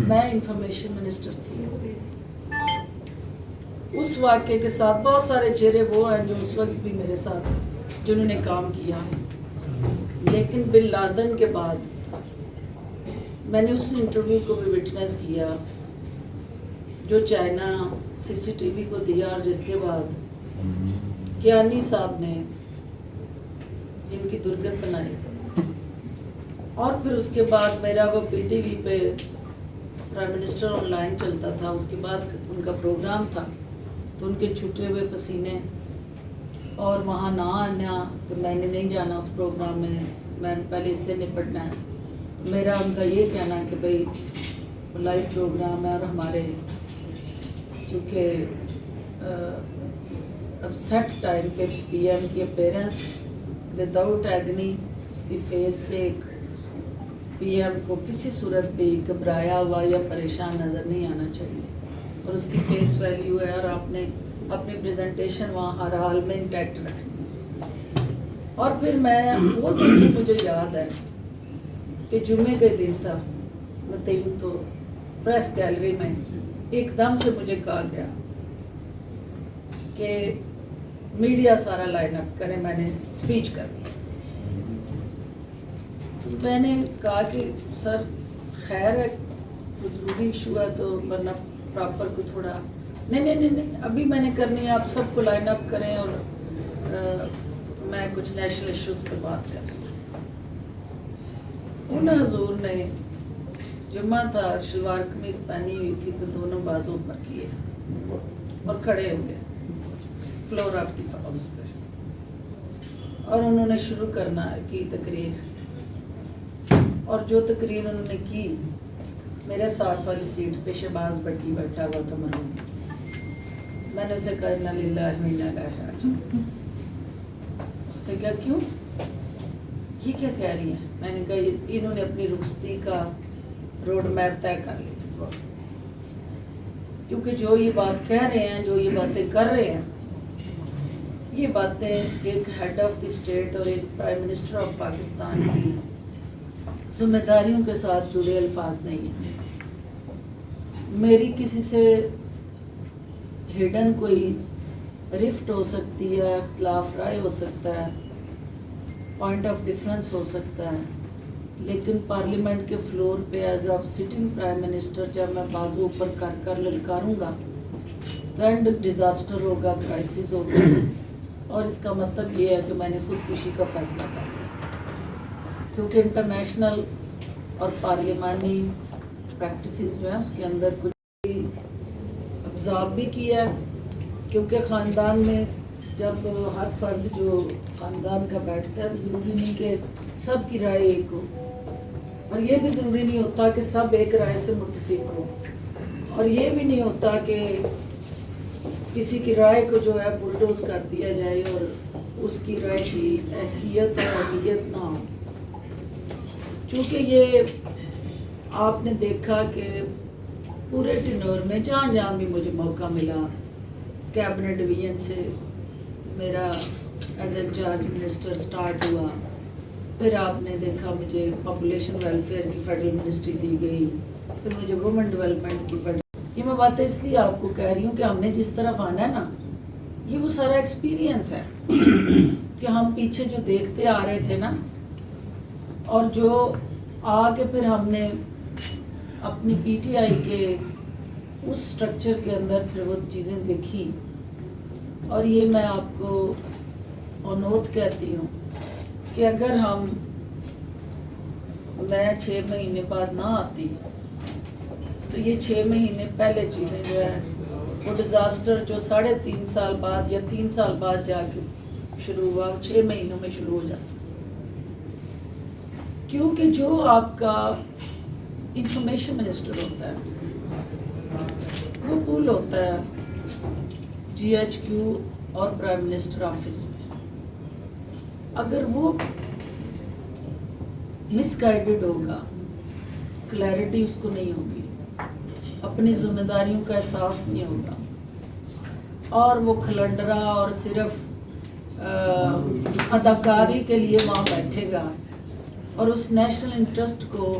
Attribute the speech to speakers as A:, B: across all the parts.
A: میں information minister تھی. اس واقعے کے ساتھ بہت سارے چہرے وہ ہیں جو اس وقت بھی میرے ساتھ جنہوں نے کام کیا، لیکن بن لادن کے بعد میں نے اس انٹرویو کو بھی وٹنس کیا جو China Sea C T V کو دیا، اور جس کے بعد کیانی صاحب نے ان کی درگت بنائی. اور پھر اس کے بعد میرا وہ پی ٹی وی پہ پرائم منسٹر آن لائن چلتا تھا، اس کے بعد ان کا پروگرام تھا، تو ان کے چھوٹے ہوئے پسینے اور وہاں نہ آنا کہ میں نے نہیں جانا اس پروگرام میں نے پہلے اس سے نپٹنا ہے. تو میرا ان کا یہ کہنا کہ بھئی لائیو پروگرام ہے، اور ہمارے چونکہ اب سیٹ ٹائم پہ پی ایم کی اپیرنس وداؤٹ ایگنی، اس کی فیس سے ایک پی ایم کو کسی صورت بھی گھبرایا ہوا یا پریشان نظر نہیں آنا چاہیے، اور اس کی فیس ویلیو ہے، اور آپ نے اپنی پریزنٹیشن وہاں ہر حال میں انٹیکٹ رکھنی ہے. اور پھر میں وہ دن بھی مجھے یاد ہے کہ جمعے کے دن تھا، میں تو پریس گیلری میں ایک دم سے مجھے کہا گیا کہ میڈیا سارا لائن اپ کرے، میں نے اسپیچ کرنی ہے. میں نے کہا کہ سر خیر ہے، کوئی ضروری ایشو ہے تو ورنہ پراپر کو تھوڑا نہیں ابھی میں نے کرنی ہے، آپ سب کو لائن اپ کریں اور میں کچھ نیشنل ایشوز پہ بات کروں. ان حضور نے جمعہ تھا، شلوار قمیض پہنی ہوئی تھی، تو دونوں بازوں پر کیے اور کھڑے ہو گئے فلور آف دی ہاؤس پہ، اور انہوں نے شروع کرنا کی تقریر. اور جو تقریر انہوں نے کی، میرے ساتھ والی سیٹ پہ شہباز بٹی بیٹھا ہوا تھا مرحوم. میں نے اسے کہا انا للہ و انا الیہ راجعون. اس نے کہا کیوں، یہ کیا کہہ رہی ہیں؟ میں نے کہا انہوں نے اپنی رخصتی کا روڈ میپ طے کر لیا، کیونکہ جو یہ بات کہہ رہے ہیں، جو یہ باتیں کر رہے ہیں، یہ باتیں ایک ہیڈ آف دی اسٹیٹ اور ایک پرائم منسٹر آف پاکستان کی ذمہ داریوں کے ساتھ جڑے الفاظ نہیں ہیں. میری کسی سے ہڈن کوئی رفٹ ہو سکتی ہے، اختلاف رائے ہو سکتا ہے، پوائنٹ آف ڈفرنس ہو سکتا ہے، لیکن پارلیمنٹ کے فلور پہ as a sitting prime minister جب میں بازو اوپر کر کر للکاروں گا تو اینڈ ڈیزاسٹر ہوگا، کرائسس ہوگا. اور اس کا مطلب یہ ہے کہ میں نے خودکشی کا فیصلہ کر لیا، کیونکہ انٹرنیشنل اور پارلیمانی پریکٹسز جو ہیں اس کے اندر کچھ ابزارو بھی کیا ہے. کیونکہ خاندان میں جب ہر فرد جو خاندان کا بیٹھتا ہے تو ضروری نہیں کہ سب کی رائے ایک ہو، اور یہ بھی ضروری نہیں ہوتا کہ سب ایک رائے سے متفق ہو، اور یہ بھی نہیں ہوتا کہ کسی کی رائے کو جو ہے بلڈوز کر دیا جائے اور اس کی رائے کی حیثیت اور اہمیت نہ ہو. چونکہ یہ آپ نے دیکھا کہ پورے ٹینور میں جہاں جہاں بھی مجھے موقع ملا، کیبنٹ ڈویژن سے میرا as a incharge minister start ہوا، پھر آپ نے دیکھا مجھے پاپولیشن ویلفیئر کی فیڈرل منسٹری دی گئی، پھر مجھے وومن ڈیولپمنٹ کی فیڈرل. یہ میں باتیں اس لیے آپ کو کہہ رہی ہوں کہ ہم نے جس طرف آنا ہے نا، یہ وہ سارا ایکسپیرینس ہے کہ ہم پیچھے جو دیکھتے آ رہے تھے نا، اور جو آگے پھر ہم نے اپنی پی ٹی آئی کے اس سٹرکچر کے اندر پھر وہ چیزیں دیکھی. اور یہ میں آپ کو اونوت کہتی ہوں کہ اگر میں 6 مہینے بعد نہ آتی تو یہ 6 مہینے پہلے چیزیں جو ہیں وہ ڈیزاسٹر جو 3.5 سال بعد یا 3 سال بعد جا کے شروع ہوا، 6 مہینوں میں شروع ہو جاتا. کیونکہ جو آپ کا انفارمیشن منسٹر ہوتا ہے وہ پول ہوتا ہے جی ایچ کیو اور پرائم منسٹر آفس میں. اگر وہ مس گائیڈڈ ہوگا، کلیئرٹی اس کو نہیں ہوگی، اپنی ذمہ داریوں کا احساس نہیں ہوگا، اور وہ کھلنڈرا اور صرف اداکاری کے لیے وہاں بیٹھے گا، اور اس نیشنل انٹرسٹ کو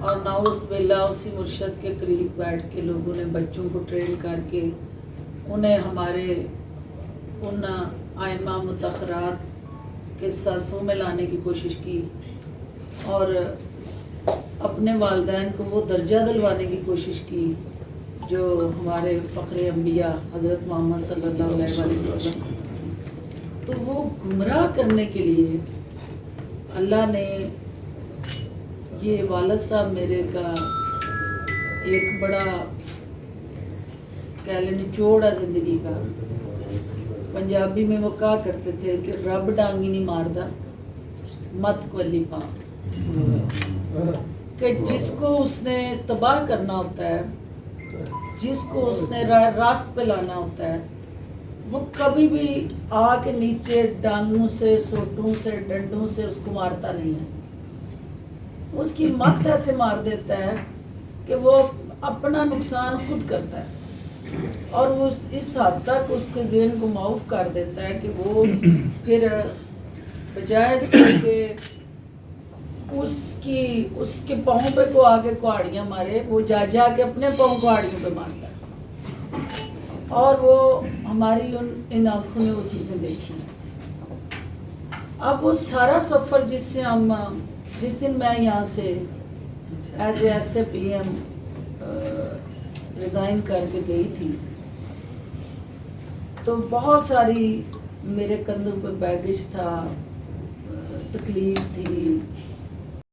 A: اور نعوذ باللہ اسی مرشد کے قریب بیٹھ کے لوگوں نے بچوں کو ٹرین کر کے انہیں ہمارے ان آئمہ متاخرات کے صفوں میں لانے کی کوشش کی اور اپنے والدین کو وہ درجہ دلوانے کی کوشش کی جو ہمارے فخر انبیاء حضرت محمد صلی اللہ علیہ وسلم. تو وہ گمراہ کرنے کے لیے اللہ نے یہ والد صاحب میرے کا ایک بڑا کہہ لیں نچوڑ ہے زندگی کا. پنجابی میں وہ کہا کرتے تھے کہ رب ڈانگی نہیں ماردا مت کو علی پا، کہ جس کو اس نے تباہ کرنا ہوتا ہے، جس کو اس نے راست پہ لانا ہوتا ہے، وہ کبھی بھی آ کے نیچے ڈانگوں سے سوٹوں سے ڈنڈوں سے اس کو مارتا نہیں ہے. اس کی مت ایسے مار دیتا ہے کہ وہ اپنا نقصان خود کرتا ہے اور وہ اس حد تک اس کے ذہن کو معاف کر دیتا ہے کہ وہ پھر بجائے اس کے اس کے پاؤں پہ کو آگے کہاڑیاں مارے، وہ جا جا کے اپنے پاؤں کہاڑیوں پہ مارتا ہے. اور وہ ہماری ان آنکھوں نے وہ چیزیں دیکھی. اب وہ سارا سفر جس دن میں یہاں سے as a P M resign کر کے گئی تھی، تو بہت ساری میرے کندھوں پہ بیگیج تھا، تکلیف تھی،